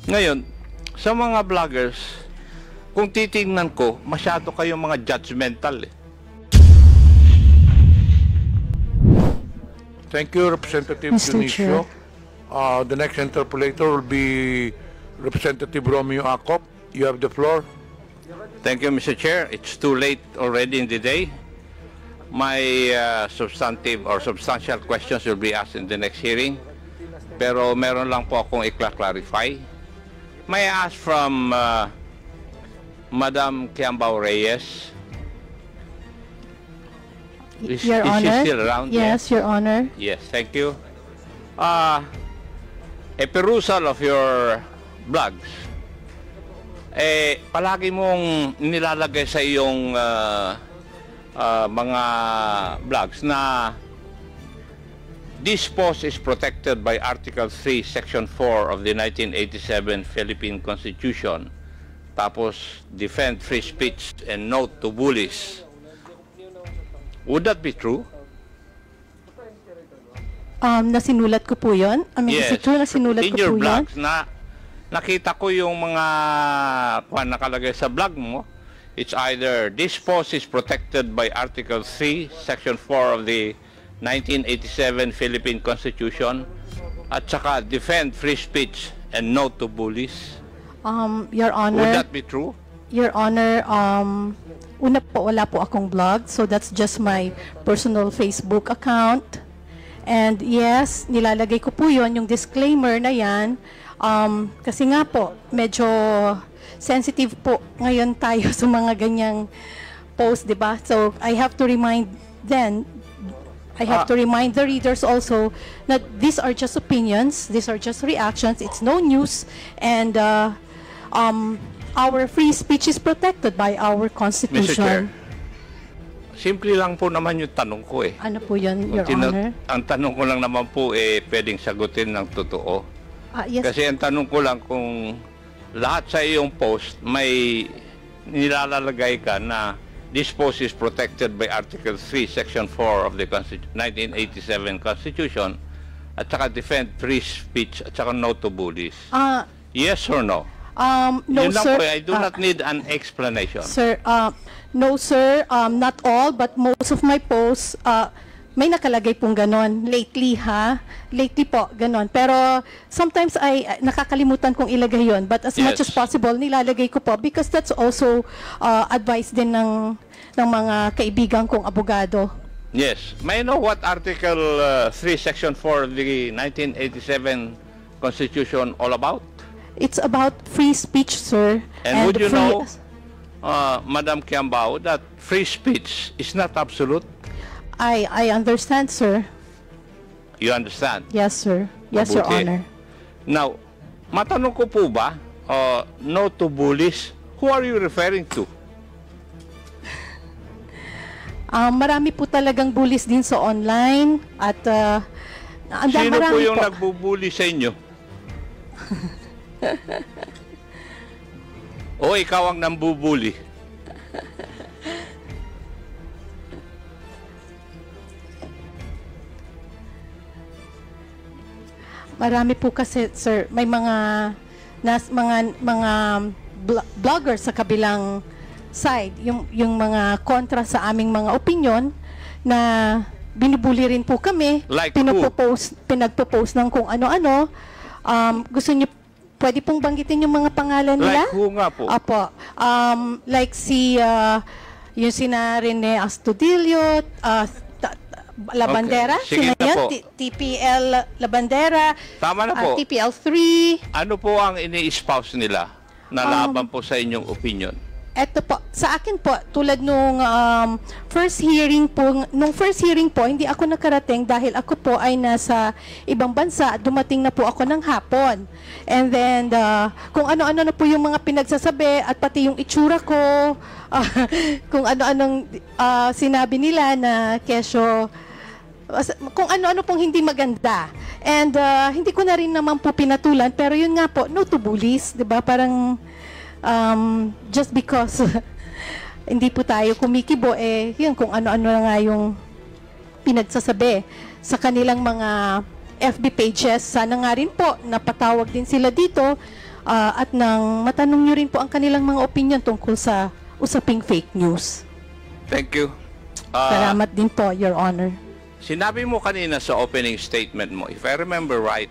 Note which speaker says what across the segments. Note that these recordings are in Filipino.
Speaker 1: Ngayon, sa mga vloggers, kung titingnan ko, masyado kayong mga judgmental eh.
Speaker 2: Thank you, Representative
Speaker 3: Mr.
Speaker 2: Dionisio.
Speaker 3: Chair.
Speaker 2: The next interpolator will be Representative Romeo Acop. You have the floor.
Speaker 1: Thank you, Mr. Chair. It's too late already in the day. My substantive or substantial questions will be asked in the next hearing. Pero meron lang po akong i-clarify. May I ask from Madam Kiambao Reyes?
Speaker 3: Your
Speaker 1: is she
Speaker 3: Honor.
Speaker 1: still around?
Speaker 3: Yes, Your Honor.
Speaker 1: Yes, thank you. A perusal of your blogs, palagi mong nilalagay sa iyong mga blogs na this post is protected by Article 3, Section 4 of the 1987 Philippine Constitution. Tapos, defend free speech and note to bullies. Would that be true?
Speaker 3: Nasinulat ko po yun.
Speaker 1: Yes.
Speaker 3: Is it true na sinulat
Speaker 1: in
Speaker 3: ko
Speaker 1: your
Speaker 3: po yun?
Speaker 1: blogs, nakita ko yung mga nakalagay sa blog mo. It's either this post is protected by Article 3, Section 4 of the 1987 Philippine Constitution at saka defend free speech and no to bullies.
Speaker 3: Your Honor.
Speaker 1: Would that be true?
Speaker 3: Your Honor, una po, wala po akong blog. So that's just my personal Facebook account. And yes, nilalagay ko po yun, yung disclaimer na yan. Kasi nga po, medyo sensitive po ngayon tayo sa mga ganyang post, di ba? So I have to remind the readers also that these are just opinions, these are just reactions, it's no news, and our free speech is protected by our Constitution.
Speaker 1: Mr. Chair, simple lang po naman yung tanong ko eh.
Speaker 3: Ano po yun, Your Honor?
Speaker 1: Ang tanong ko lang naman po pwedeng sagutin ng totoo.
Speaker 3: Yes.
Speaker 1: Kasi ang tanong ko lang kung lahat sa iyong post may nilalagay ka na this post is protected by Article 3, Section 4 of the 1987 Constitution at saka defend free speech at saka no to bullies. Yes or no?
Speaker 3: No,
Speaker 1: Yun lang
Speaker 3: sir.
Speaker 1: po, I do not need an explanation.
Speaker 3: Sir, no, sir. Not all, but most of my posts, may nakalagay pong ganon. Lately, ha? Lately po, ganon. Pero sometimes ay nakakalimutan kong ilagay yon. But as much as possible, nilalagay ko po because that's also advice din ng mga kaibigan kong abogado.
Speaker 1: Yes. May I know what Article 3, Section 4 of the 1987 Constitution all about?
Speaker 3: It's about free speech, sir.
Speaker 1: And would you know, Madam Kiambao, that free speech is not absolute?
Speaker 3: I understand, sir.
Speaker 1: You understand?
Speaker 3: Yes, sir. Yes, Your
Speaker 1: Mabuti.
Speaker 3: Honor.
Speaker 1: Now, matanong ko po ba, no to bullies, who are you referring to?
Speaker 3: Marami po talagang bullies din sa online at
Speaker 1: Sino po
Speaker 3: marami
Speaker 1: yung
Speaker 3: po.
Speaker 1: nagbubully sa inyo? O ikaw ang nambubuli?
Speaker 3: Marami po kasi, sir, may mga vloggers sa kabilang side, yung mga kontra sa aming mga opinion na binubuli rin po kami,
Speaker 1: Like
Speaker 3: pinagpo-post ng kung ano-ano. Gusto niyo pwede pong banggitin yung mga pangalan nila?
Speaker 1: Like who nga po?
Speaker 3: Apo. Like yung sina Rene Astudillo, Labandera,
Speaker 1: Okay. Sige
Speaker 3: sina
Speaker 1: na
Speaker 3: yan,
Speaker 1: po.
Speaker 3: TPL Labandera,
Speaker 1: Tama na po.
Speaker 3: TPL 3.
Speaker 1: Ano po ang ini-espouse nila na laban po sa inyong opinion?
Speaker 3: Eto po, sa akin po, tulad nung first hearing po, hindi ako nakarating dahil ako po ay nasa ibang bansa. Dumating na po ako ng hapon. And then, kung ano-ano na po yung mga pinagsasabi at pati yung itsura ko, kung ano-anong sinabi nila na kesyo, kung ano-ano pong hindi maganda. And hindi ko na rin naman po pinatulan, pero yun nga po, no to bullies, di ba? Parang just because hindi po tayo kumikibo, yun kung ano-ano na nga yung pinagsasabi sa kanilang mga FB pages. Sana nga rin po napatawag din sila dito at nang matanong nyo rin po ang kanilang mga opinion tungkol sa usaping fake news.
Speaker 1: Thank you.
Speaker 3: Salamat din po, Your Honor.
Speaker 1: Sinabi mo kanina sa opening statement mo, if I remember right,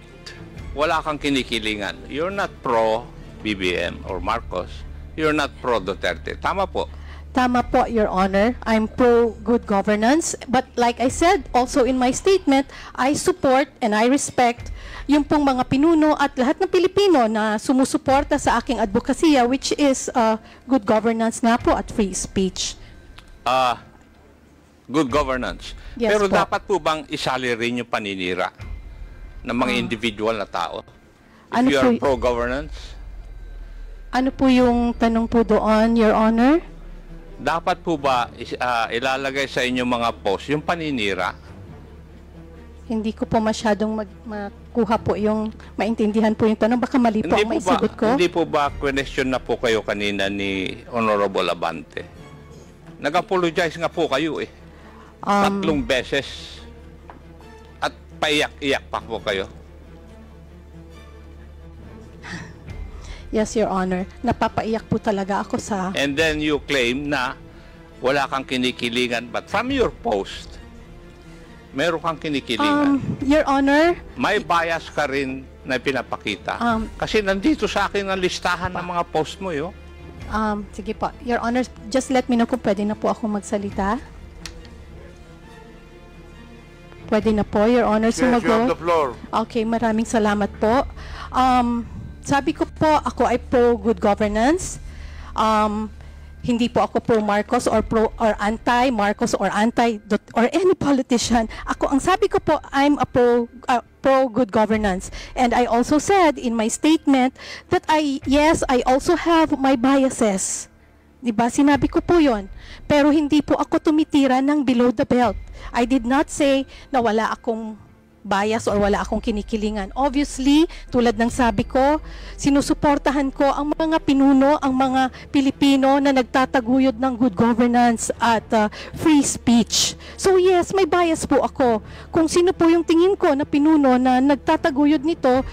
Speaker 1: wala kang kinikilingan. You're not pro-BBM or Marcos. You're not pro-Duterte. Tama po.
Speaker 3: Tama po, Your Honor. I'm pro good governance. But like I said, also in my statement, I support and I respect yung pong mga pinuno at lahat ng Pilipino na sumusuporta sa aking advokasya, which is good governance nga po at free speech.
Speaker 1: Good governance.
Speaker 3: Yes
Speaker 1: Pero
Speaker 3: po.
Speaker 1: dapat po bang isali rin yung paninira ng mga individual na tao? If
Speaker 3: Ano
Speaker 1: you are
Speaker 3: po
Speaker 1: pro-governance,
Speaker 3: Ano po yung tanong po doon, Your Honor?
Speaker 1: dapat po ba ilalagay sa inyong mga post yung paninira?
Speaker 3: Hindi ko po masyadong makuha po yung maintindihan po yung tanong. Baka mali po ang maisigot ko.
Speaker 1: Hindi po ba question na po kayo kanina ni Honorable Abante? Nag-apologize nga po kayo eh. 3 beses. At paiyak-iyak pa po kayo.
Speaker 3: Yes, Your Honor. Napapaiyak po talaga ako sa...
Speaker 1: And then you claim na wala kang kinikilingan. But from your post, meron kang kinikilingan.
Speaker 3: Your Honor,
Speaker 1: May bias ka rin na pinapakita. Kasi nandito sa akin ang listahan ng mga post mo, yo.
Speaker 3: sige po. Your Honor, just let me know kung pwede na po ako magsalita. Pwede na po, Your Honor.
Speaker 2: Yes, you have
Speaker 3: Sumagot.
Speaker 2: the floor.
Speaker 3: Okay, maraming salamat po. Sabi ko po, ako ay pro good governance. Hindi po ako pro Marcos or anti Marcos or anti or any politician. Ang sabi ko po, I'm a pro good governance. And I also said in my statement that I also have my biases. 'Di ba? Sinabi ko po 'yon. Pero hindi po ako tumitira ng below the belt. I did not say na wala akong bias or wala akong kinikilingan. Obviously, tulad ng sabi ko, sinusuportahan ko ang mga pinuno, ang mga Pilipino na nagtataguyod ng good governance at free speech. So yes, may bias po ako. Kung sino po yung tingin ko na pinuno na nagtataguyod nito,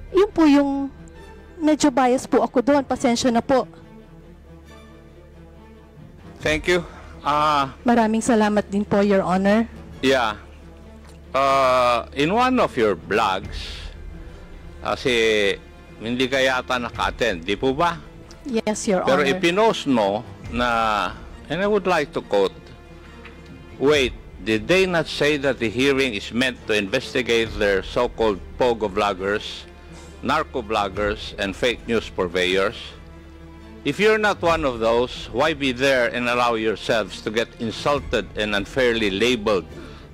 Speaker 3: yun po yung medyo bias po ako doon. Pasensya na po.
Speaker 1: Thank you.
Speaker 3: Maraming salamat din po, Your Honor.
Speaker 1: Yeah. In one of your blogs, kasi hindi ka yata naka-attend, di po ba?
Speaker 3: Yes, Your
Speaker 1: Pero
Speaker 3: Honor.
Speaker 1: ipinost mo na, and I would like to quote, wait, did they not say that the hearing is meant to investigate their so-called pogo vloggers, narco vloggers, and fake news purveyors? If you're not one of those, why be there and allow yourselves to get insulted and unfairly labeled,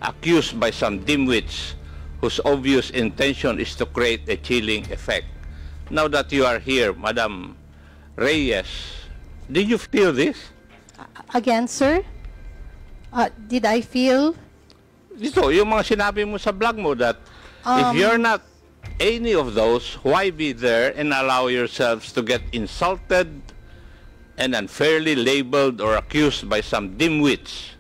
Speaker 1: accused by some dimwits whose obvious intention is to create a chilling effect? Now that you are here, Madam Reyes, did you feel this?
Speaker 3: Again, sir? Did I feel...
Speaker 1: Dito, yung mga sinabi mo sa blog mo that if you're not any of those, why be there and allow yourselves to get insulted and unfairly labeled or accused by some dimwits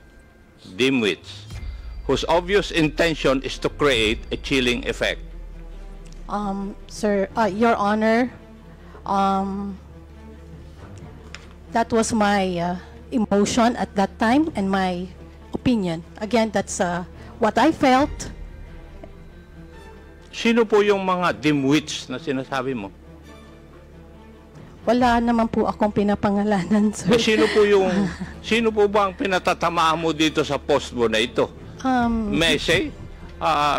Speaker 1: whose obvious intention is to create a chilling effect?
Speaker 3: Sir, Your Honor, that was my emotion at that time and my opinion. Again, that's what I felt.
Speaker 1: Sino po yung mga dimwits na sinasabi mo?
Speaker 3: Wala naman po akong pinapangalanan, sir.
Speaker 1: Eh, sino po ba ang pinatatamaan mo dito sa post mo na ito? May I say?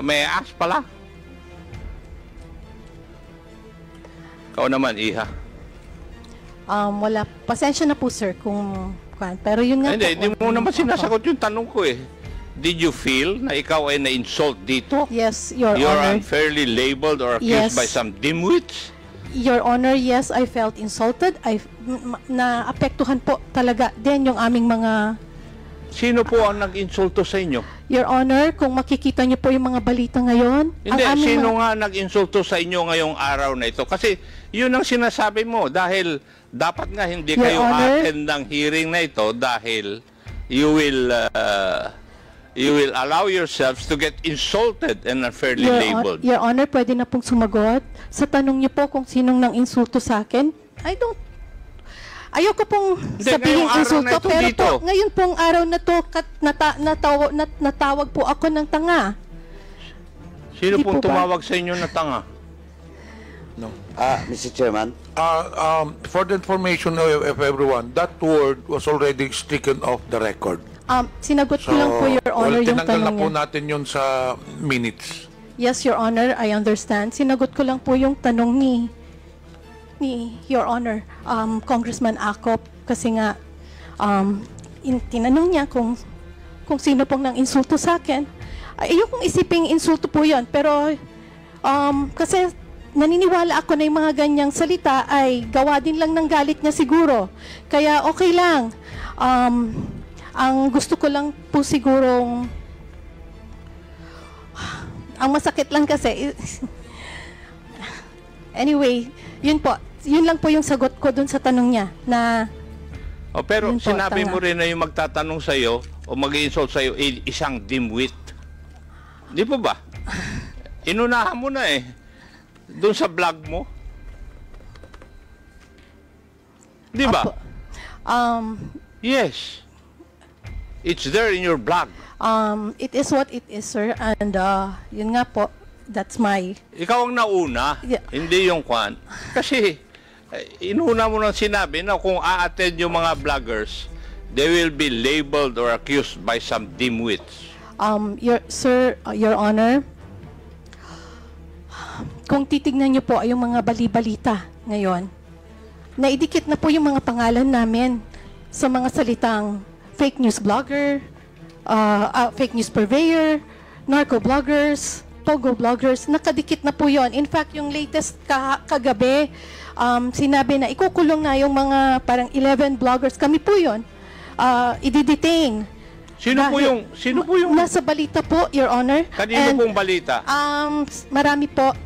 Speaker 1: May I ask pala? Ikaw naman, Iha.
Speaker 3: Wala. Pasensya na po, sir, kung... Pero yun nga
Speaker 1: Hindi mo naman sinasagot yung tanong ko eh. Did you feel na ikaw ay na-insult dito?
Speaker 3: Yes, Your
Speaker 1: You're
Speaker 3: Honor.
Speaker 1: unfairly labeled or accused
Speaker 3: Yes.
Speaker 1: by some dimwits?
Speaker 3: Your Honor, yes, I felt insulted. Naapektuhan po talaga din yung aming mga...
Speaker 1: Sino po ang nag-insulto sa inyo?
Speaker 3: Your Honor, kung makikita niyo po yung mga balita ngayon...
Speaker 1: Hindi,
Speaker 3: ang aming
Speaker 1: sino nga nag-insulto sa inyo ngayong araw na ito? Kasi yun ang sinasabi mo dahil dapat nga hindi
Speaker 3: Your
Speaker 1: kayo
Speaker 3: Honor?
Speaker 1: attend ng hearing na ito dahil you will you will allow yourselves to get insulted and unfairly labeled.
Speaker 3: Your Honor, pwede na pong sumagot. Sa tanong niyo po kung sinong nang insulto sa akin, ayoko pong sabihin
Speaker 1: ngayong araw
Speaker 3: insulto,
Speaker 1: na ito
Speaker 3: pero
Speaker 1: dito.
Speaker 3: po, ngayon pong araw na to, natawag po ako ng tanga.
Speaker 1: Sino
Speaker 3: Hindi
Speaker 1: pong
Speaker 3: po ba?
Speaker 1: tumawag sa inyo na tanga?
Speaker 4: Mr. Chairman,
Speaker 2: For the information of everyone, that word was already stricken off the record.
Speaker 3: Sinagot ko lang po, Your Honor, yung
Speaker 2: tinanggal na
Speaker 3: tanong
Speaker 2: po
Speaker 3: niya.
Speaker 2: natin yun sa minutes.
Speaker 3: Yes, Your Honor, I understand. Sinagot ko lang po yung tanong ni Your Honor, Congressman Acop, kasi nga, tinanong niya kung sino pong nang insulto sa akin. Ayokong isiping insulto po yun, pero kasi naniniwala ako na yung mga ganyang salita ay gawa din lang ng galit niya siguro. Kaya okay lang. Ang gusto ko lang po sigurong, ang masakit lang kasi, anyway, yun lang po yung sagot ko dun sa tanong niya na
Speaker 1: Pero
Speaker 3: Yun po,
Speaker 1: sinabi
Speaker 3: tanga.
Speaker 1: mo rin na yung magtatanong sa iyo o mag-insult sa iyo isang dimwit. Di po ba? Inunahan mo na eh. Doon sa vlog mo. Di ba?
Speaker 3: Opo.
Speaker 1: Yes. It's there in your blog.
Speaker 3: It is what it is, sir, and yun nga po, that's my
Speaker 1: Ikaw ang nauna,
Speaker 3: Yeah.
Speaker 1: hindi yung kwan. Kasi inuna mo nang sinabi na kung a-attend yung mga vloggers, they will be labeled or accused by some dimwits.
Speaker 3: Your Honor, kung titignan niyo po ay yung mga bali-balita ngayon, naidikit na po yung mga pangalan namin sa mga salitang fake news blogger, fake news purveyor, narco bloggers, pogo bloggers, nakadikit na po yon. In fact, yung latest kagabi, sinabi na ikukulong na yung mga parang 11 bloggers. Kami po yon, i-detain.
Speaker 1: Sino po yung
Speaker 3: Nasa balita po, Your Honor.
Speaker 1: kanino pong balita?
Speaker 3: Marami po,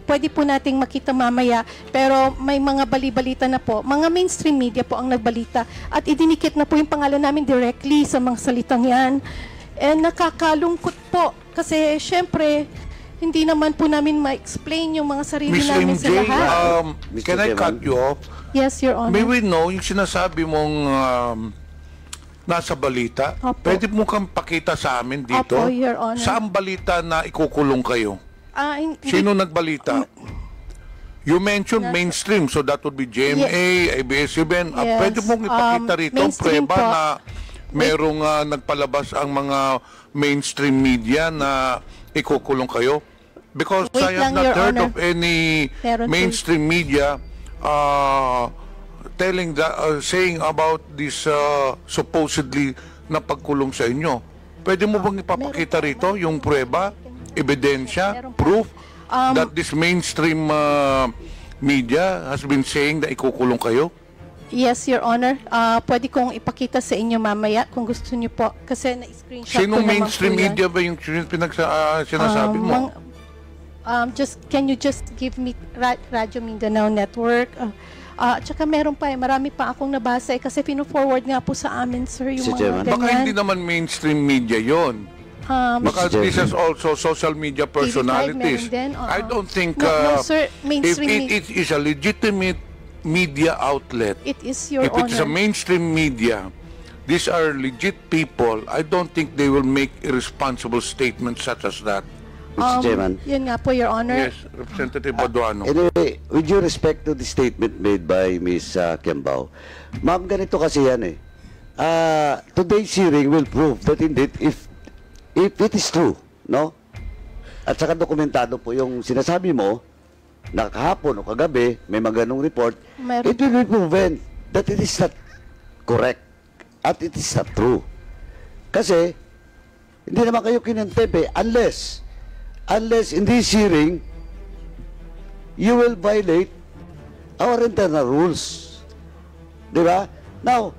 Speaker 3: pwede po nating makita mamaya, pero may mga bali-balita na po. Mga mainstream media po ang nagbalita at idinikit na po yung pangalan namin directly sa mga salitang yan. And nakakalungkot po kasi syempre, hindi naman po namin ma-explain yung mga sarili
Speaker 2: Miss
Speaker 3: namin
Speaker 2: MJ,
Speaker 3: sa lahat.
Speaker 4: Mr.
Speaker 2: can I
Speaker 4: Chairman?
Speaker 2: cut you off?
Speaker 3: Yes, Your Honor.
Speaker 2: May we know yung sinasabi mong nasa balita?
Speaker 3: Opo.
Speaker 2: Pwede mo kang pakita sa amin dito?
Speaker 3: Opo, Your Honor.
Speaker 2: Saan balita na ikukulong kayo?
Speaker 3: Hindi-
Speaker 2: Sino nagbalita? You mentioned mainstream, so that would be GMA, ABS-CBN.
Speaker 3: Yes.
Speaker 2: Pwede mong ipakita rito,
Speaker 3: Mainstream
Speaker 2: preba
Speaker 3: po.
Speaker 2: na merong nagpalabas ang mga mainstream media na ikukulong kayo? Because
Speaker 3: Wait
Speaker 2: I have
Speaker 3: lang,
Speaker 2: not
Speaker 3: Your
Speaker 2: heard
Speaker 3: Honor.
Speaker 2: of any
Speaker 3: Meron po.
Speaker 2: mainstream media saying about this supposedly na pagkulong sa inyo. Pwede mo bang ipapakita rito yung prueba, ebidensya,
Speaker 3: Meron po.
Speaker 2: proof that this mainstream media has been saying na ikukulong kayo?
Speaker 3: Yes, Your Honor. Pwede kong ipakita sa inyo mamaya kung gusto niyo po. Kasi na-screenshot ko
Speaker 2: Sinong
Speaker 3: naman
Speaker 2: mainstream
Speaker 3: po yan.
Speaker 2: media ba yung sinasabi mo?
Speaker 3: Can you just give me Radyo Mindanao Network? At saka meron pa marami pa akong nabasa kasi pino-forward nga po sa amin, sir, yung
Speaker 4: Mr.
Speaker 3: mga
Speaker 4: Chairman.
Speaker 3: ganyan.
Speaker 2: Baka hindi naman mainstream media yon. Baka
Speaker 4: Mr.
Speaker 2: this is also social media personalities.
Speaker 3: meron din, oo.
Speaker 2: I don't think
Speaker 3: No, sir,
Speaker 2: if
Speaker 3: mainstream
Speaker 2: it is a legitimate media outlet,
Speaker 3: It is, Your
Speaker 2: if it is a
Speaker 3: Honor.
Speaker 2: mainstream media, these are legit people, I don't think they will make irresponsible statements such as that.
Speaker 4: Mr. Chairman.
Speaker 3: Yun nga po, Your Honor.
Speaker 2: Yes, Representative Baduano.
Speaker 4: Anyway, with due respect to the statement made by Ms. Kiambao, ma'am, ganito kasi yan eh. Today's hearing will prove that indeed, if it is true, no? At saka dokumentado po yung sinasabi mo, na kahapon o kagabi, may mga ganong report,
Speaker 3: Meron.
Speaker 4: it will be proven that it is not correct at it is not true. Kasi, hindi naman kayo kinantepe unless in this hearing, you will violate our internal rules. Di ba? Now,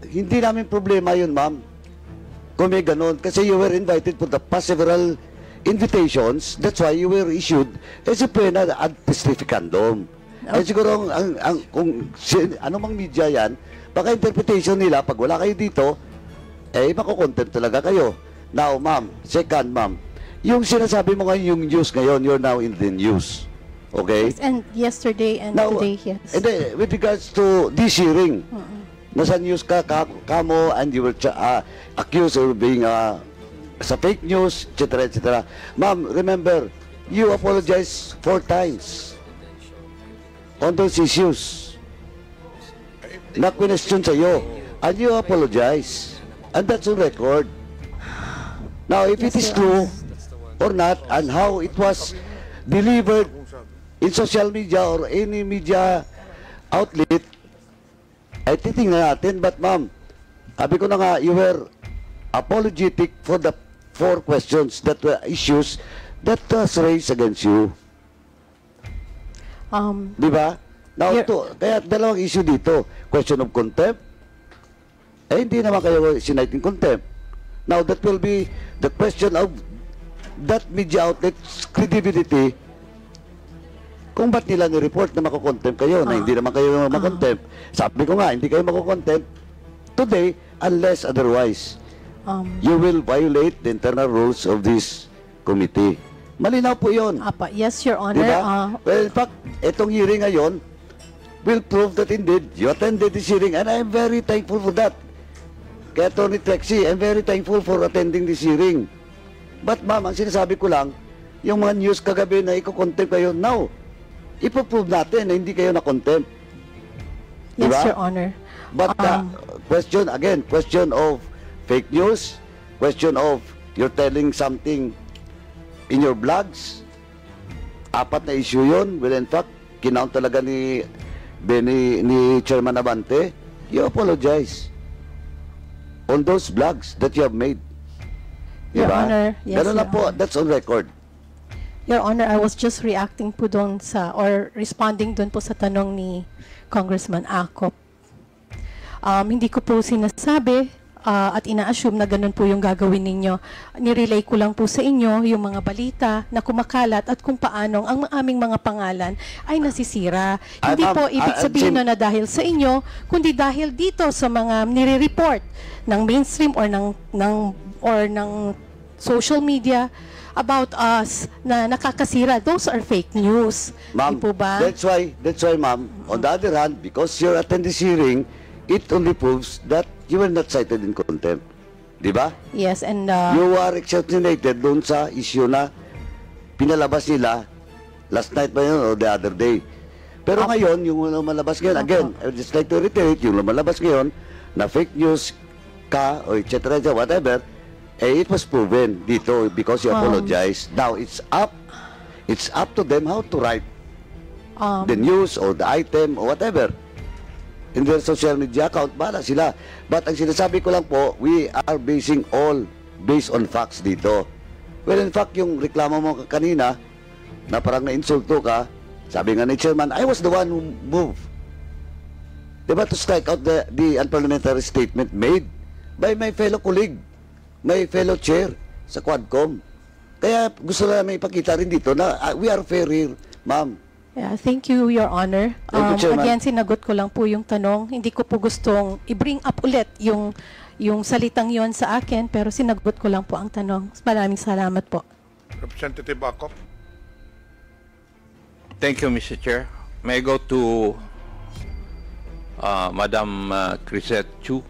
Speaker 4: hindi namin problema yun, ma'am, kung may ganun. Kasi you were invited for the past several invitations. That's why you were issued a subpoena ad testificandum. Ay siguro, kung ano mang media yan, baka interpretation nila, pag wala kayo dito, makukontempt talaga kayo. Now, ma'am, second, ma'am, yung sinasabi mo ngayon, yung news ngayon, you're now in the news. Okay?
Speaker 3: Yes, and yesterday and
Speaker 4: Now,
Speaker 3: today, yes.
Speaker 4: and then, with regards to this hearing, nasa news kamo, and you were accused of being sa fake news, etc., etc. Ma'am, remember, you apologized 4 times on those issues. Na-question sa'yo, and you apologize. And that's on record. Now, if it is true or not, and how it was delivered in social media or any media outlet, ay titingnan natin. But ma'am, sabi ko na nga, you were apologetic for the 4 questions that were issues that was raised against you. Di ba? Now, kaya dalawang issue dito. Question of contempt. Hindi naman kayo siniting contempt. Now, that will be the question of that media outlet's credibility. Kung ba't nila ni-report na makukontempt kayo, na hindi naman kayo makontempt. Sabi ko nga, hindi kayo makukontempt today unless otherwise. You will violate the internal rules of this committee. Malinaw po yun.
Speaker 3: Yes, Your Honor.
Speaker 4: Diba? Well, in fact, itong hearing ngayon will prove that indeed you attended this hearing, and I'm very thankful for that. Kaya Attorney Trexie, I'm very thankful for attending this hearing. But ma'am, ang sinasabi ko lang, yung mga news kagabi na iko-contempt kayo, now, ipoprove natin na hindi kayo na-contempt.
Speaker 3: Yes,
Speaker 4: Diba?
Speaker 3: Your Honor.
Speaker 4: But question, again, question of fake news, question of you're telling something in your blogs, 4 na issue yun. Well, in fact, kinount talaga ni Chairman Abante, you apologize on those blogs that you have made.
Speaker 3: Your
Speaker 4: Diba?
Speaker 3: Honor, yes,
Speaker 4: Ganun na
Speaker 3: Your
Speaker 4: po,
Speaker 3: Honor.
Speaker 4: that's on record.
Speaker 3: Your Honor, I was just reacting po doon or responding doon po sa tanong ni Congressman Acop. Hindi ko po sinasabi at ina-assume na ganun po yung gagawin ninyo. Nirelay ko lang po sa inyo yung mga balita na kumakalat at kung paanong ang aming mga pangalan ay nasisira. Hindi po ibig sabihin na dahil sa inyo, kundi dahil dito sa mga nire-report ng mainstream or ng social media about us na nakakasira. Those are fake news.
Speaker 4: Ma'am,
Speaker 3: Di po ba?
Speaker 4: that's why, ma'am, on the other hand, because you're attending this hearing, it only proves that you were not cited in contempt. Di ba?
Speaker 3: Yes, and
Speaker 4: You are exceptionated doon sa issue na pinalabas nila last night ba yun or the other day. Pero ngayon, yung lumalabas ngayon, again, I would just like to reiterate, yung lumalabas ngayon na fake news ka or etc. whatever, it was proven dito because you apologize. Now, it's up to them how to write the news or the item or whatever in their social media account. Bala sila. But ang sinasabi ko lang po, we are basing all based on facts dito. Well, in fact, yung reklamo mo kanina na parang na-insulto ka, sabi nga ni Chairman, I was the one who moved. Diba, to strike out the unparliamentary statement made by my fellow colleague, my fellow chair sa Quadcom. Kaya gusto namin ipakita rin dito na we are fair here, ma'am.
Speaker 3: yeah, thank you, Your Honor.
Speaker 4: Thank you, Chairman.
Speaker 3: Again, sinagot ko lang po yung tanong. Hindi ko po gustong i-bring up ulit yung salitang yon sa akin, pero sinagot ko lang po ang tanong. Maraming salamat po.
Speaker 2: Representative Acop.
Speaker 1: Thank you, Mr. Chair. May I go to Madam Crisette Chu?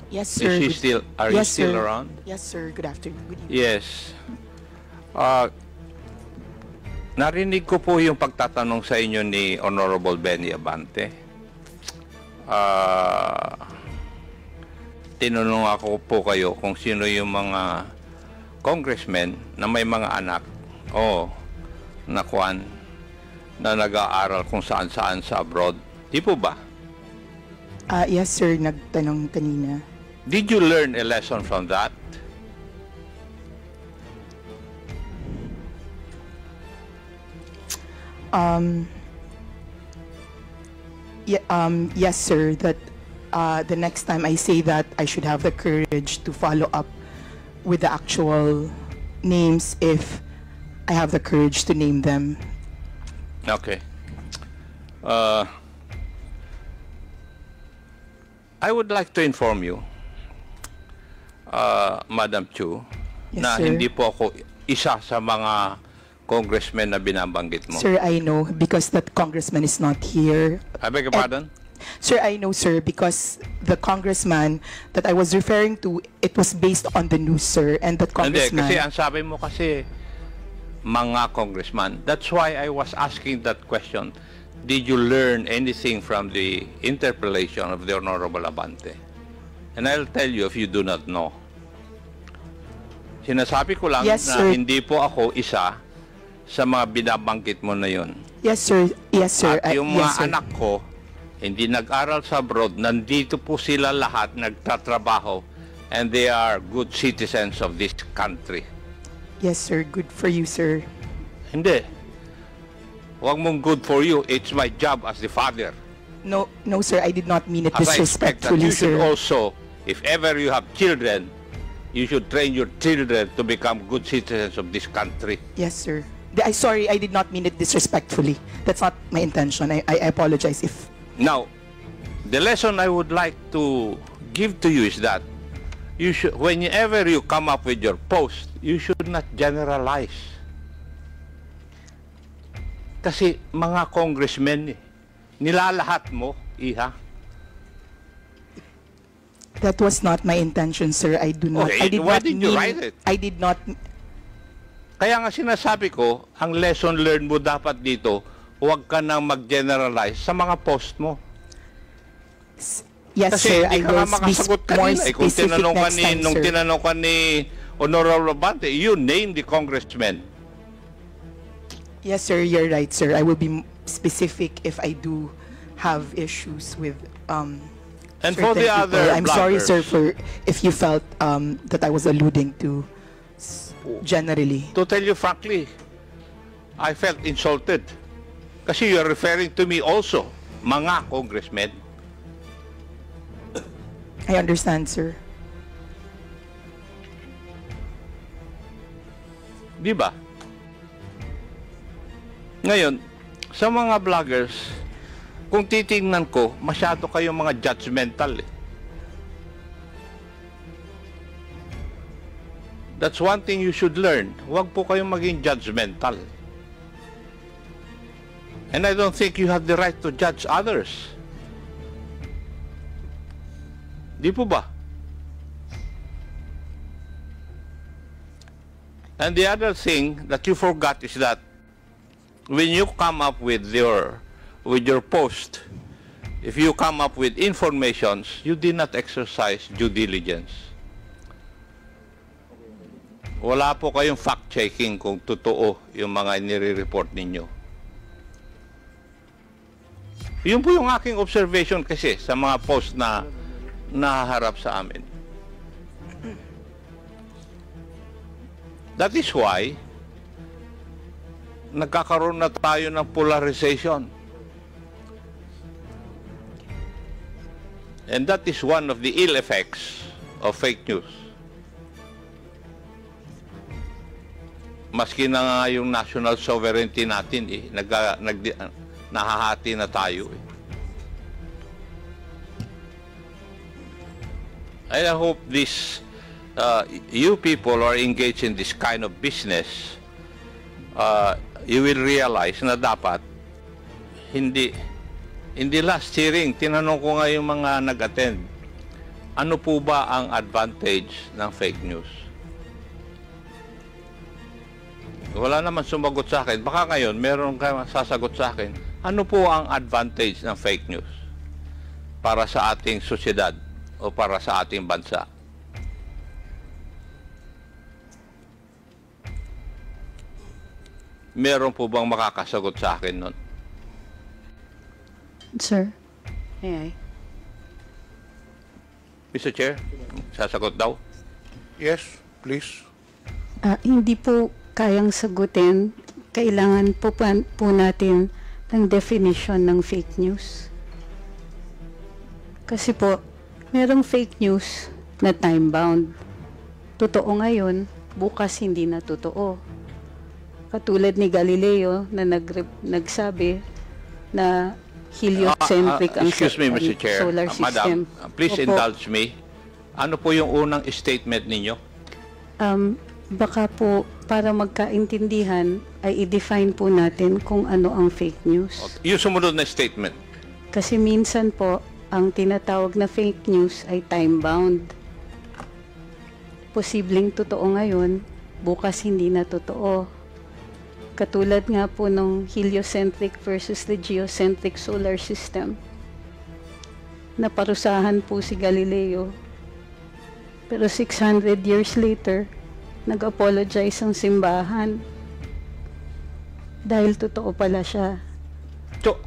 Speaker 5: Yes, sir.
Speaker 1: Is she still? Are you
Speaker 5: Yes,
Speaker 1: still
Speaker 5: sir.
Speaker 1: around?
Speaker 5: Yes, sir. Good afternoon. Good evening.
Speaker 1: Yes. Narinig ko po yung pagtatanong sa inyo ni Honorable Benny Abante. Tinanong ako po kayo kung sino yung mga congressmen na may mga anak o nakuan na nag-aaral kung saan-saan sa abroad. Di po ba?
Speaker 5: Yes, sir. Nagtanong kanina.
Speaker 1: Did you learn a lesson from that?
Speaker 5: Yes, sir. That the next time I say that, I should have the courage to follow up with the actual names if I have the courage to name them.
Speaker 1: Okay. I would like to inform you, Madam Chu,
Speaker 5: Yes,
Speaker 1: na
Speaker 5: sir.
Speaker 1: hindi po ako isa sa mga congressmen na binabanggit mo.
Speaker 5: Sir, I know because that congressman is not here.
Speaker 1: I beg your pardon?
Speaker 5: Sir, I know, sir, because the congressman that I was referring to, it was based on the news, sir, and that
Speaker 1: Hindi,
Speaker 5: congressman...
Speaker 1: kasi ang sabi mo kasi, mga congressman. That's why I was asking that question. Did you learn anything from the interpellation of the Honorable Abante? And I'll tell you if you do not know. Sinasabi ko lang
Speaker 5: Yes,
Speaker 1: na
Speaker 5: sir.
Speaker 1: hindi po ako isa sa mga binabanggit mo na yun.
Speaker 5: Yes, sir. Yes, sir.
Speaker 1: At yung mga
Speaker 5: yes, sir.
Speaker 1: anak ko, hindi nag-aral sa abroad, nandito po sila lahat nagtatrabaho and they are good citizens of this country.
Speaker 5: Yes, sir. Good for you, sir.
Speaker 1: Hindi. Huwag mong good for you. It's my job as the father.
Speaker 5: No, no, sir. I did not mean it
Speaker 1: As I expect that
Speaker 5: disrespectfully,
Speaker 1: you should
Speaker 5: sir.
Speaker 1: also, if ever you have children, you should train your children to become good citizens of this country.
Speaker 5: Yes, sir. Sorry, I did not mean it disrespectfully. That's not my intention. I apologize if...
Speaker 1: Now, the lesson I would like to give to you is that you should, whenever you come up with your post, you should not generalize. Kasi mga congressmen, nilalahat mo, iha.
Speaker 5: That was not my intention, sir. I do not...
Speaker 1: Okay,
Speaker 5: I did
Speaker 1: why
Speaker 5: not
Speaker 1: did you
Speaker 5: mean...
Speaker 1: write it?
Speaker 5: I did not...
Speaker 1: Kaya nga sinasabi ko, ang lesson learned mo dapat dito, huwag ka nang mag-generalize sa mga post mo.
Speaker 5: Yes,
Speaker 1: Kasi
Speaker 5: sir. I
Speaker 1: hindi ka nga
Speaker 5: will be
Speaker 1: makasagot
Speaker 5: more
Speaker 1: kanina. Kung
Speaker 5: specific
Speaker 1: tinanong ka
Speaker 5: next time,
Speaker 1: nung
Speaker 5: sir.
Speaker 1: tinanong ka ni Honorable Abante, you name the congressman.
Speaker 5: Yes, sir. You're right, sir. I will be specific if I do have issues with
Speaker 1: And for
Speaker 5: certain
Speaker 1: the
Speaker 5: people.
Speaker 1: other
Speaker 5: I'm sorry, sir,
Speaker 1: bloggers,
Speaker 5: for if you felt that I was alluding to generally.
Speaker 1: to tell you frankly, I felt insulted. Kasi you're referring to me also, mga congressmen.
Speaker 5: I understand, sir.
Speaker 1: Di ba? Ngayon, sa mga vloggers, kung titingnan ko, masyado kayong mga judgmental eh. That's one thing you should learn. Huwag po kayong maging judgmental. And I don't think you have the right to judge others. Di po ba? And the other thing that you forgot is that when you come up with your post, if you come up with informations, you did not exercise due diligence. Wala po kayong fact-checking kung totoo yung mga nire-report ninyo. Yun po yung aking observation kasi sa mga post na nahaharap sa amin. That is why nagkakaroon na tayo ng polarization. And that is one of the ill effects of fake news. Maski na nga yung national sovereignty natin, nahahati na tayo. I hope this, you people are engaged in this kind of business, you will realize na dapat, hindi last hearing, tinanong ko nga yung mga nag-attend, ano po ba ang advantage ng fake news? Wala naman sumagot sa akin. Baka ngayon, meron kang sasagot sa akin. Ano po ang advantage ng fake news para sa ating sosyedad o para sa ating bansa? Meron po bang makakasagot sa akin nun?
Speaker 6: Sir, may I?
Speaker 1: Mr. Chair, sasagot daw?
Speaker 2: Yes, please.
Speaker 6: Hindi po kayang sagutin. Kailangan po natin ng definition ng fake news. Kasi po, merong fake news na time-bound. Totoo ngayon, bukas hindi na totoo. Katulad ni Galileo na nagsabi na heliocentric ang
Speaker 1: excuse me, Mr. Chair.
Speaker 6: solar system.
Speaker 1: Madam, please
Speaker 6: Opo.
Speaker 1: indulge me. Ano po yung unang statement ninyo?
Speaker 6: Baka po para magkaintindihan ay i-define po natin kung ano ang fake news.
Speaker 1: Yung sumunod na statement.
Speaker 6: Kasi minsan po, ang tinatawag na fake news ay time-bound. Posibleng totoo ngayon, bukas hindi na totoo. Katulad nga po ng heliocentric versus the geocentric solar system. Naparusahan po si Galileo. Pero 600 years later, nag-apologize ang simbahan. Dahil totoo pala siya.
Speaker 1: So,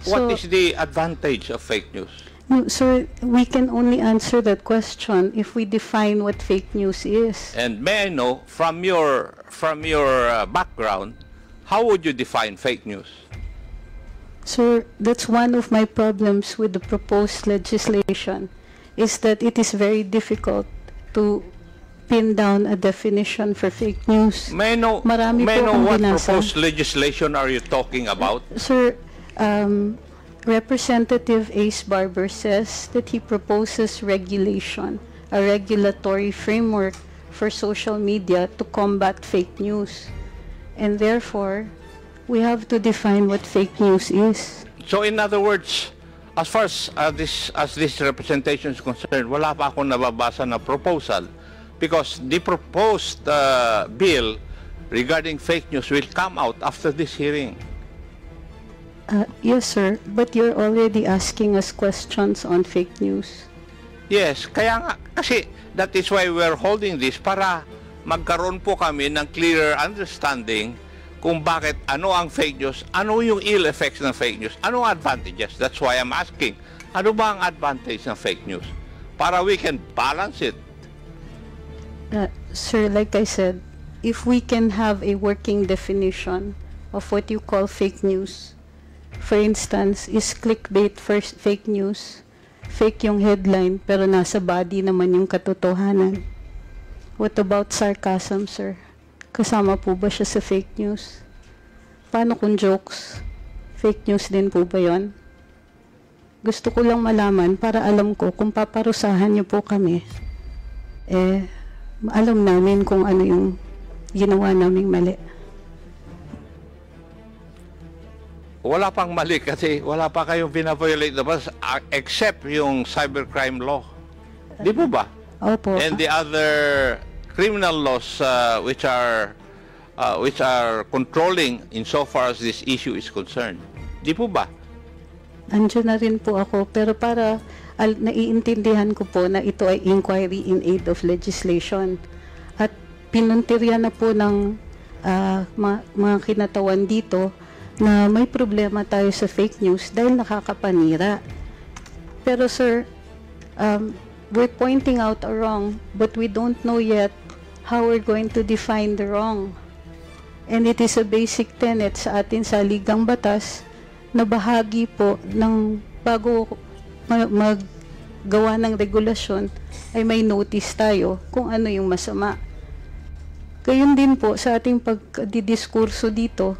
Speaker 1: what
Speaker 6: So-
Speaker 1: is the advantage of fake news?
Speaker 6: No, sir, we can only answer that question if we define what fake news is.
Speaker 1: And may I know, from your background, how would you define fake news?
Speaker 6: Sir, that's one of my problems with the proposed legislation, is that it is very difficult to pin down a definition for fake news.
Speaker 1: May I know,
Speaker 6: Marami
Speaker 1: may I
Speaker 6: po
Speaker 1: know
Speaker 6: akong
Speaker 1: what
Speaker 6: binasa.
Speaker 1: proposed legislation are you talking about?
Speaker 6: Sir, Representative Ace Barber says that he proposes regulation, a regulatory framework for social media to combat fake news. And therefore, we have to define what fake news is.
Speaker 1: So in other words, as far as this representation is concerned, wala pa akong nababasa na proposal because the proposed bill regarding fake news will come out after this hearing.
Speaker 6: Yes, sir, but you're already asking us questions on fake news.
Speaker 1: Yes, kaya nga, kasi that is why we're holding this para magkaroon po kami ng clearer understanding kung bakit ano ang fake news, ano yung ill effects ng fake news, ano ang advantages. That's why I'm asking, ano ba ang advantage ng fake news? Para we can balance it.
Speaker 6: Sir, like I said, if we can have a working definition of what you call fake news, for instance, is clickbait first fake news, fake yung headline pero nasa body naman yung katotohanan. What about sarcasm, sir? Kasama po ba siya sa fake news? Paano kung jokes? Fake news din po ba yun? Gusto ko lang malaman para alam ko kung paparusahan niyo po kami, alam namin kung ano yung ginawa naming mali.
Speaker 1: Wala pang mali kasi wala pa kayong pinaviolate na ba except yung cybercrime law. Di po ba?
Speaker 6: Opo.
Speaker 1: And the other criminal laws which are controlling insofar as this issue is concerned. Di po ba?
Speaker 6: Andiyan na rin po ako, pero para naiintindihan ko po na ito ay inquiry in aid of legislation. At pinuntirya na po ng mga kinatawan dito na may problema tayo sa fake news dahil nakakapanira. Pero sir, we're pointing out a wrong, but we don't know yet how we're going to define the wrong. And it is a basic tenet sa atin sa Ligang Batas na bahagi po ng bago maggawa ng regulasyon ay may notice tayo kung ano yung masama. Gayun din po sa ating pagdidiskurso dito,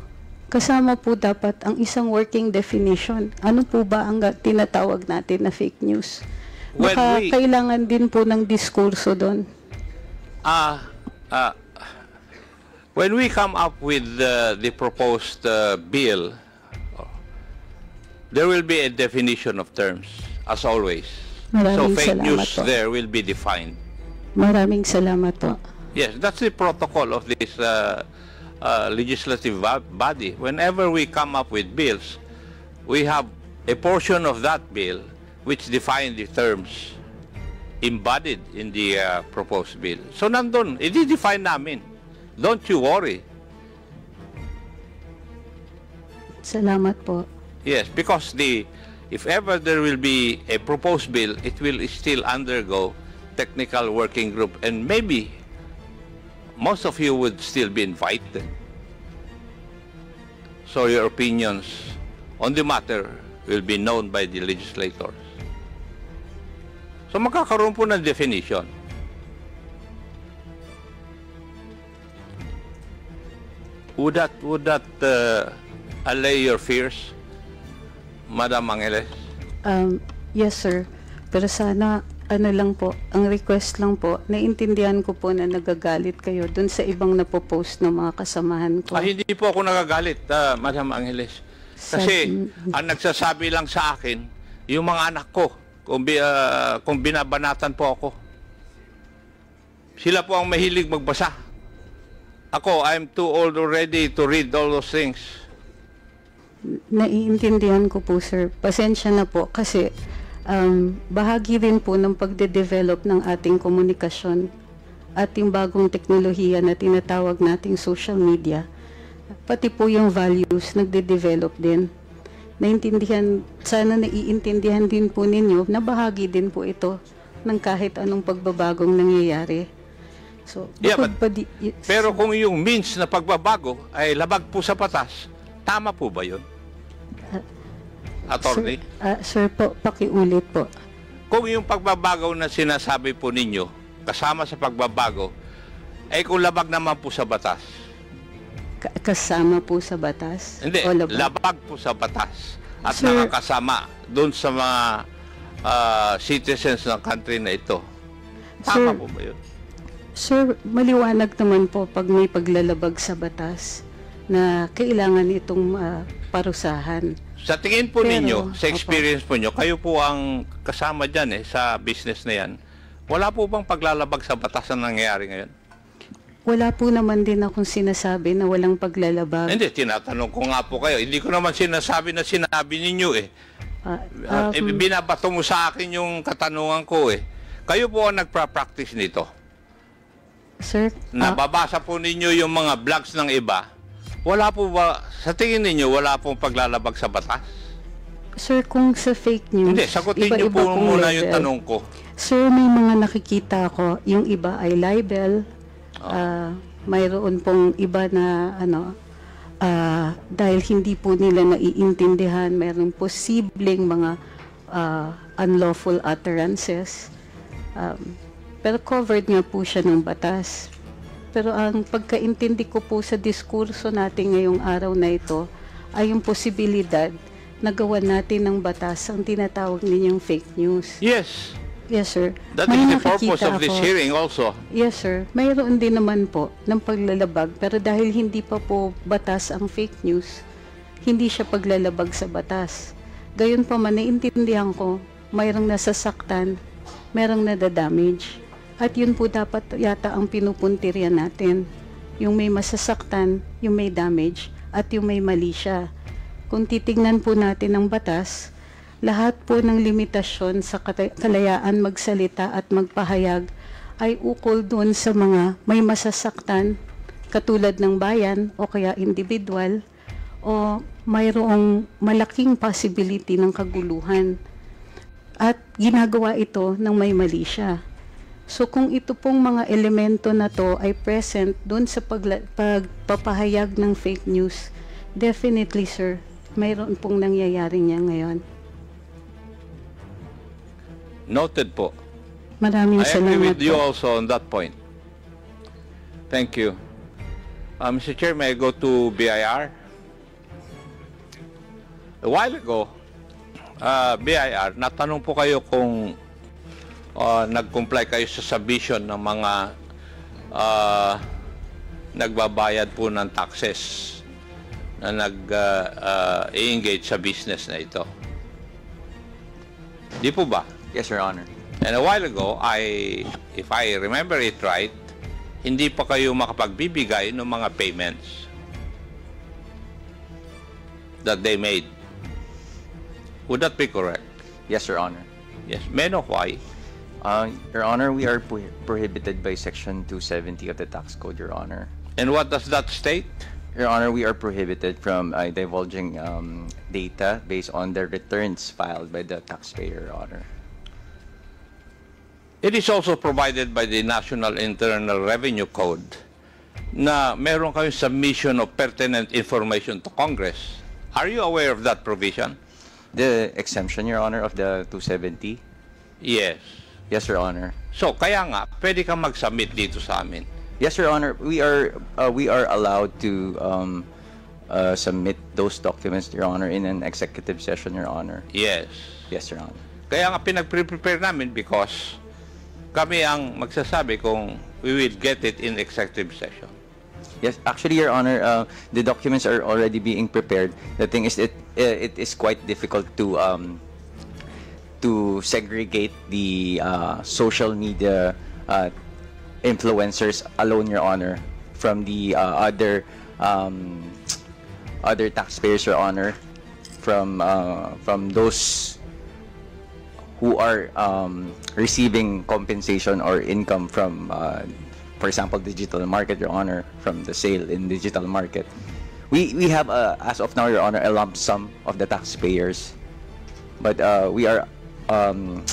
Speaker 6: kasama po dapat ang isang working definition. Ano po ba ang tinatawag natin na fake news? Baka kailangan din po ng diskurso doon.
Speaker 1: When we come up with the proposed bill, there will be a definition of terms, as always. So
Speaker 6: Maraming
Speaker 1: fake
Speaker 6: salamat
Speaker 1: news
Speaker 6: po.
Speaker 1: there will be defined.
Speaker 6: Maraming salamat po.
Speaker 1: Yes, that's the protocol of this legislative body. Whenever we come up with bills, we have a portion of that bill which define the terms embodied in the proposed bill. So nandun, i-define namin. Don't you worry.
Speaker 6: Salamat po.
Speaker 1: Yes, because if ever there will be a proposed bill, it will still undergo technical working group, and maybe most of you would still be invited. So your opinions on the matter will be known by the legislators. So magkakaroon po ng definition. Would that allay your fears? Madam Angeles?
Speaker 6: Yes, sir. Pero sana, ano lang po, ang request lang po, naiintindihan ko po na nagagalit kayo dun sa ibang napopost ng mga kasamahan ko.
Speaker 1: Hindi po ako nagagalit, Madam Angeles. Kasi ang nagsasabi lang sa akin, yung mga anak ko, kung binabanatan po ako. Sila po ang mahilig magbasa. Ako, I'm too old already to read all those things.
Speaker 6: Naiintindihan ko po, sir. Pasensya na po kasi bahagi rin po ng pagde-develop ng ating komunikasyon at yung bagong teknolohiya na tinatawag nating social media. Pati po yung values nagde-develop din. Sana naiintindihan din po ninyo na bahagi din po ito ng kahit anong pagbabagong nangyayari. So,
Speaker 1: pero kung yung means na pagbabago ay labag po sa batas, tama po ba yun? Attorney?
Speaker 6: Sir po, pakiulit po.
Speaker 1: Kung yung pagbabago na sinasabi po ninyo, kasama sa pagbabago, ay kung labag naman po sa batas.
Speaker 6: Kasama po sa batas?
Speaker 1: Hindi, labag po sa batas. At
Speaker 6: Sir,
Speaker 1: nakakasama doon sa mga citizens ng country na ito. Tama po ba yun?
Speaker 6: Sir, maliwanag naman po pag may paglalabag sa batas na kailangan itong parusahan.
Speaker 1: Sa tingin po ninyo, sa experience po nyo, kayo po ang kasama dyan sa business na yan. Wala po bang paglalabag sa batas na nangyayari ngayon?
Speaker 6: Wala po naman din akong sinasabi na walang paglalabag.
Speaker 1: Hindi, tinatanong ko nga po kayo. Hindi ko naman sinasabi na sinabi ninyo binabato mo sa akin yung katanungan ko Kayo po ang nagpa-practice nito.
Speaker 6: Sir?
Speaker 1: Nababasa po ninyo yung mga blogs ng iba. Wala po ba, sa tingin ninyo, wala pong paglalabag sa batas?
Speaker 6: Sir, kung sa fake news,
Speaker 1: hindi, sagutin niyo po muna yung tanong ko.
Speaker 6: Sir, may mga nakikita ko, yung iba ay libel, mayroon pong iba na dahil hindi po nila naiintindihan, mayroon posibleng mga unlawful utterances. Pero covered nga po siya ng batas. Pero ang pagkaintindi ko po sa diskurso natin ngayong araw na ito ay yung posibilidad na gawan natin ng batas ang tinatawag ninyong fake news.
Speaker 1: Yes.
Speaker 6: Yes, sir.
Speaker 1: That is the purpose of this hearing also.
Speaker 6: Yes, sir. Mayroon din naman po ng paglalabag, pero dahil hindi pa po batas ang fake news, hindi siya paglalabag sa batas. Gayon pa man, naiintindihan ko, mayroong nasasaktan, mayroong nadadamage. At yun po dapat yata ang pinupuntiryan natin. Yung may masasaktan, yung may damage, at yung may mali siya. Kung titignan po natin ang batas, lahat po ng limitasyon sa kalayaan magsalita at magpahayag ay ukol doon sa mga may masasaktan, katulad ng bayan o kaya individual, o mayroong malaking possibility ng kaguluhan. At ginagawa ito ng may mali siya. So kung ito pong mga elemento na to ay present doon sa pagpapahayag ng fake news, definitely, sir, mayroon pong nangyayari niya ngayon.
Speaker 1: Noted po.
Speaker 6: Maraming salamat.
Speaker 1: I agree with you also on that point. Thank you. Mr. Chair, may I go to BIR? A while ago, BIR, natanong po kayo kung nag-comply kayo sa submission ng mga nagbabayad po ng taxes na nag-engage sa business na ito. Di po ba?
Speaker 7: Yes, Your Honor.
Speaker 1: And a while ago, if I remember it right, hindi pa kayo makapagbibigay ng mga payments that they made. Would that be correct?
Speaker 7: Yes, Your Honor.
Speaker 1: Yes. May I know why?
Speaker 7: Your Honor, we are prohibited by Section 270 of the Tax Code, Your Honor.
Speaker 1: And what does that state?
Speaker 7: Your Honor, we are prohibited from divulging data based on the returns filed by the taxpayer, Your Honor.
Speaker 1: It is also provided by the National Internal Revenue Code na meron kayong submission of pertinent information to Congress. Are you aware of that provision?
Speaker 7: The exemption, Your Honor, of the 270?
Speaker 1: Yes.
Speaker 7: Yes, Your Honor.
Speaker 1: So, kaya nga, pwede kang mag-submit dito sa amin.
Speaker 7: Yes, Your Honor. We are allowed to submit those documents, Your Honor, in an executive session, Your Honor.
Speaker 1: Yes.
Speaker 7: Yes, Your Honor.
Speaker 1: Kaya nga pinag-prepare namin because kami ang magsasabi kung we will get it in executive session.
Speaker 7: Yes, actually, Your Honor, the documents are already being prepared. The thing is, it is quite difficult to segregate the social media influencers alone, Your Honor, from the other taxpayers, Your Honor, from those who are receiving compensation or income from, for example, digital market, Your Honor, from the sale in digital market. We have, as of now, Your Honor, a lump sum of the taxpayers, but we are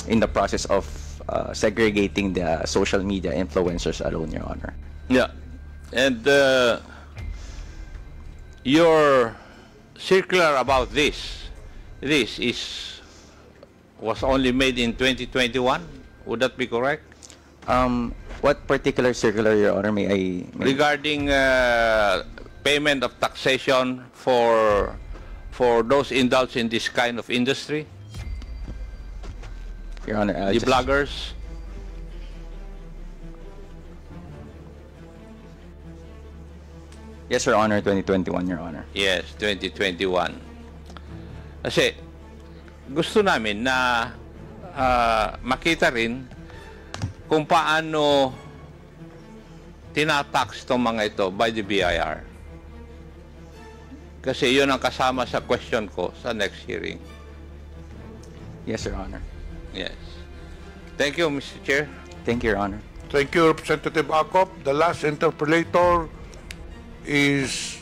Speaker 7: in the process of segregating the social media influencers alone, Your Honor.
Speaker 1: Yeah. And your circular about this was only made in 2021. Would that be correct?
Speaker 7: What particular circular, Your Honor, may I...
Speaker 1: Regarding payment of taxation for those indulged in this kind of industry,
Speaker 7: Your Honor,
Speaker 1: the bloggers.
Speaker 7: Yes, Your Honor, 2021, Your Honor.
Speaker 1: Yes, 2021. Kasi gusto namin na makita rin kung paano tinatax itong mga ito by the BIR. Kasi yun ang kasama sa question ko sa next hearing.
Speaker 7: Yes, Your Honor.
Speaker 1: Yes. Thank you, Mr. Chair.
Speaker 7: Thank you, Your Honor.
Speaker 2: Thank you, Representative Acop. The last interpolator is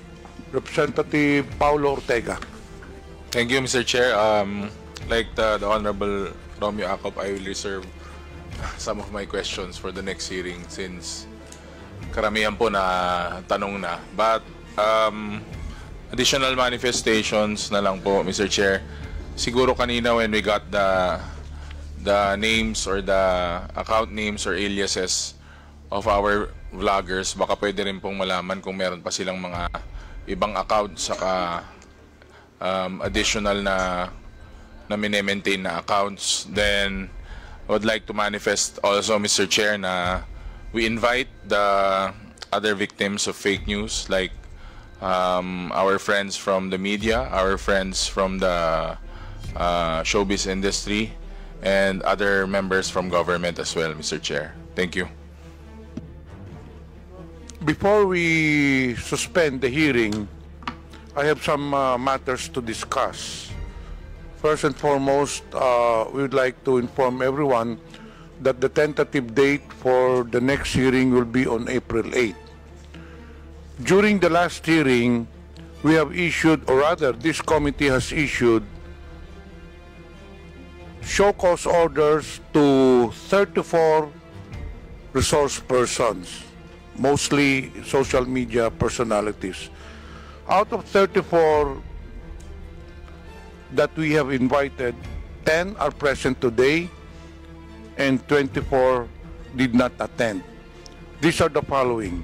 Speaker 2: Representative Paulo Ortega.
Speaker 8: Thank you, Mr. Chair. Like the Honorable Romeo Acop, I will reserve some of my questions for the next hearing since karamihan po na tanong na. But additional manifestations na lang po, Mr. Chair. Siguro kanina when we got the names or the account names or aliases of our vloggers, baka pwede rin pong malaman kung meron pa silang mga ibang account saka additional na mine-maintain na accounts. Then I would like to manifest also, Mr. Chair, na we invite the other victims of fake news like our friends from the media, our friends from the showbiz industry, and other members from government as well, Mr. Chair. Thank you.
Speaker 2: Before we suspend the hearing, I have some matters to discuss. First and foremost, we would like to inform everyone that the tentative date for the next hearing will be on April 8. During the last hearing, we have issued, or rather, this committee has issued show cause orders to 34 resource persons, mostly social media personalities. Out of 34 that we have invited, 10 are present today and 24 did not attend. These are the following: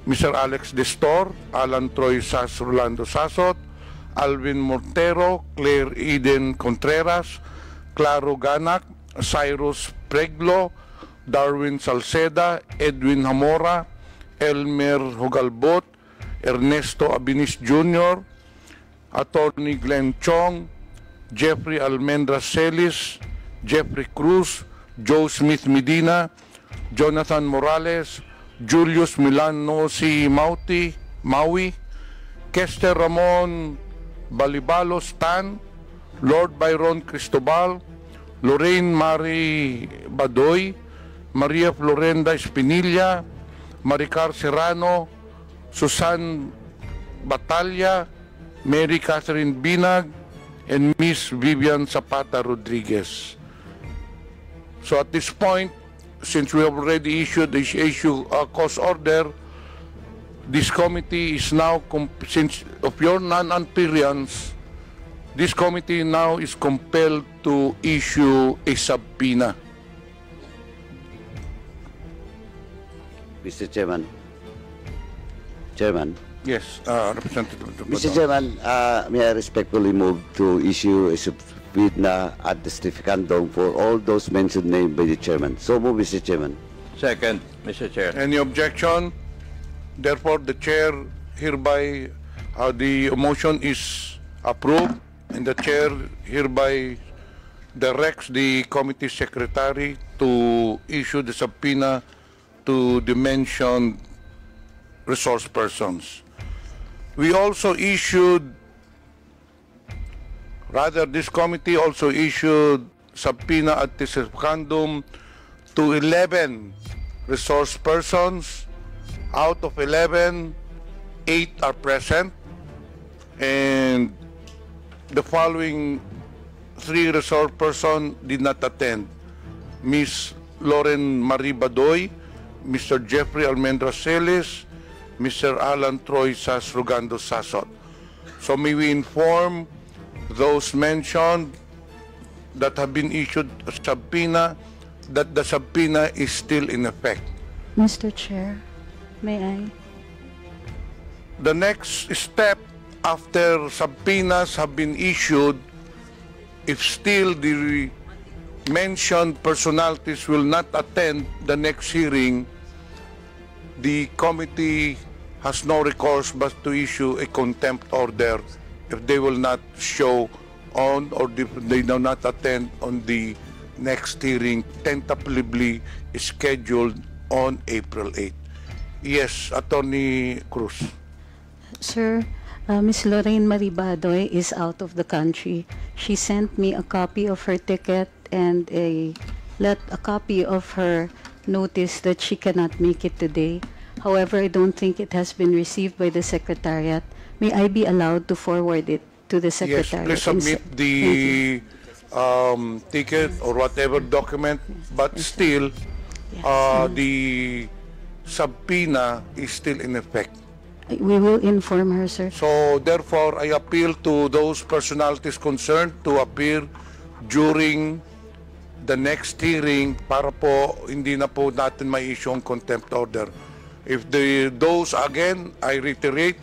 Speaker 2: Mr. Alex Destor, Alan Troy Rolando Sasot, Alvin Montero, Claire Eden Contreras, Claro Ganak, Cyrus Preglo, Darwin Salceda, Edwin Hamora, Elmer Hugalbot, Ernesto Abinis Jr., Attorney Glenn Chong, Jeffrey Almendra Celis, Jeffrey Cruz, Joe Smith Medina, Jonathan Morales, Julius Milanosi Maui, Kester Ramon Balibalos Tan, Lord Byron Cristobal, Lorraine Marie Badoy, Maria Florenda Espinilla, Maricar Serrano, Susan Batalla, Mary Catherine Binag, and Miss Vivian Zapata Rodriguez. So at this point, since we have already issued the cause order, this committee is now, since of your non-appearance, this committee now is compelled to issue a subpoena.
Speaker 4: Mr. Chairman,
Speaker 2: Yes, Representative
Speaker 4: Mr.
Speaker 2: Badon.
Speaker 4: Chairman, may I respectfully move to issue a subpoena ad testificandum for all those mentioned named by the chairman. So move, Mr. Chairman.
Speaker 1: Second, Mr. Chair.
Speaker 2: Any objection? Therefore, the chair hereby, the motion is approved, and the chair hereby directs the committee secretary to issue the subpoena to the mentioned resource persons. We also issued, rather this committee also issued subpoena ad testificandum to 11 resource persons. Out of 11, 8 are present, and the following 3 resource persons did not attend: Ms. Lauren Marie Badoy, Mr. Jeffrey Almendra Celis, Mr. Alan Troy Rugando Sasot. So may we inform those mentioned that have been issued a subpoena that the subpoena is still in effect.
Speaker 6: Mr. Chair, may I?
Speaker 2: The next step after subpoenas have been issued, if still the mentioned personalities will not attend the next hearing, the committee has no recourse but to issue a contempt order if they will not show on or if they do not attend on the next hearing tentatively scheduled on April 8. Yes, Attorney Cruz.
Speaker 6: Sir, Ms. Lorraine Marie Badoy is out of the country. She sent me a copy of her ticket and a copy of her notice that she cannot make it today. However, I don't think it has been received by the Secretariat. May I be allowed to forward it to the
Speaker 2: Yes,
Speaker 6: Secretariat?
Speaker 2: please submit the ticket or whatever document, but still, the subpoena is still in effect.
Speaker 6: We will inform her, sir.
Speaker 2: So therefore, I appeal to those personalities concerned to appear during the next hearing para po hindi na po natin may issue ang contempt order. If those, again, I reiterate,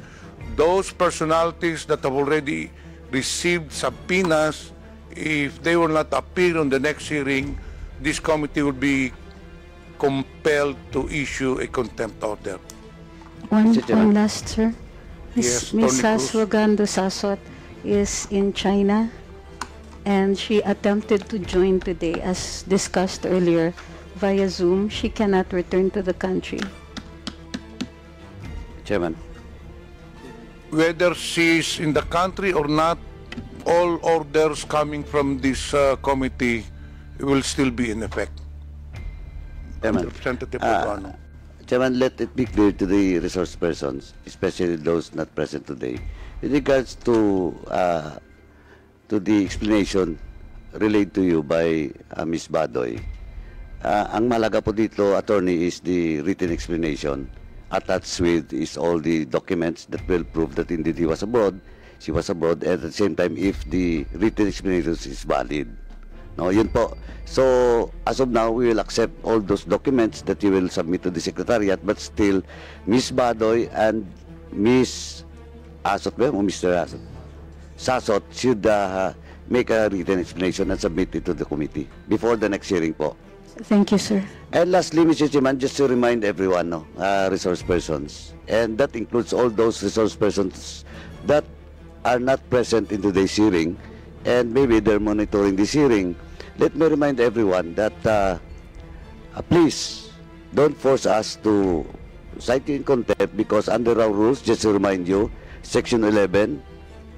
Speaker 2: those personalities that have already received subpoenas, if they will not appear on the next hearing, this committee will be compelled to issue a contempt order.
Speaker 6: One last, sir.
Speaker 2: Yes,
Speaker 6: Ms.
Speaker 2: Tony Cruz.
Speaker 6: Rugando Sasot is in China, and she attempted to join today, as discussed earlier, via Zoom. She cannot return to the country.
Speaker 4: Chairman.
Speaker 2: Whether she's in the country or not, all orders coming from this committee will still be in effect.
Speaker 4: Chairman.
Speaker 2: Representative Paduano.
Speaker 4: Chairman, let it be clear to the resource persons, especially those not present today, with regards to the explanation relayed to you by Ms. Badoy. Ang malaga po dito, attorney, is the written explanation. Attached with is all the documents that will prove that indeed he was abroad, she was abroad, and at the same time, if the written explanation is valid. No, yun po. So, as of now, we will accept all those documents that you will submit to the Secretariat, but still, Ms. Badoy and Ms. Asot, o Mr. Asot, Sasot should make a written explanation and submit it to the committee before the next hearing po.
Speaker 6: Thank you, sir.
Speaker 4: And lastly, Mr. Chairman, just to remind everyone, resource persons, and that includes all those resource persons that are not present in today's hearing, and maybe they're monitoring this hearing. Let me remind everyone that please don't force us to cite you in contempt, because under our rules, just to remind you, Section 11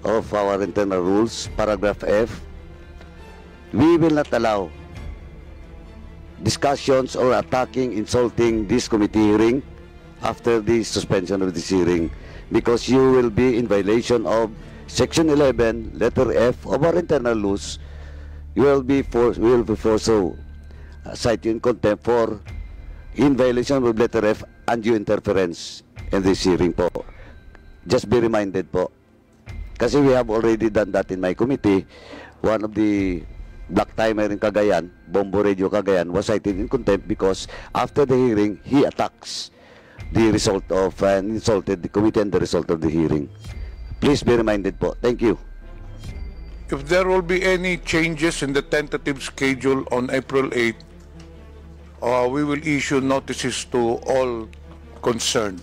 Speaker 4: of our internal rules, paragraph F, we will not allow discussions or attacking, insulting this committee hearing after the suspension of this hearing, because you will be in violation of Section 11, letter F of our internal rules. We will be forced to cite you in contempt for in violation of letter F, undue interference in this hearing po. Just be reminded po. Kasi we have already done that in my committee. One of the Black Timer in Cagayan, Bombo Radio Cagayan, was cited in contempt because after the hearing, he attacks the result of, and insulted the committee and the result of the hearing. Please be reminded po. Thank you.
Speaker 2: If there will be any changes in the tentative schedule on April 8, we will issue notices to all concerned.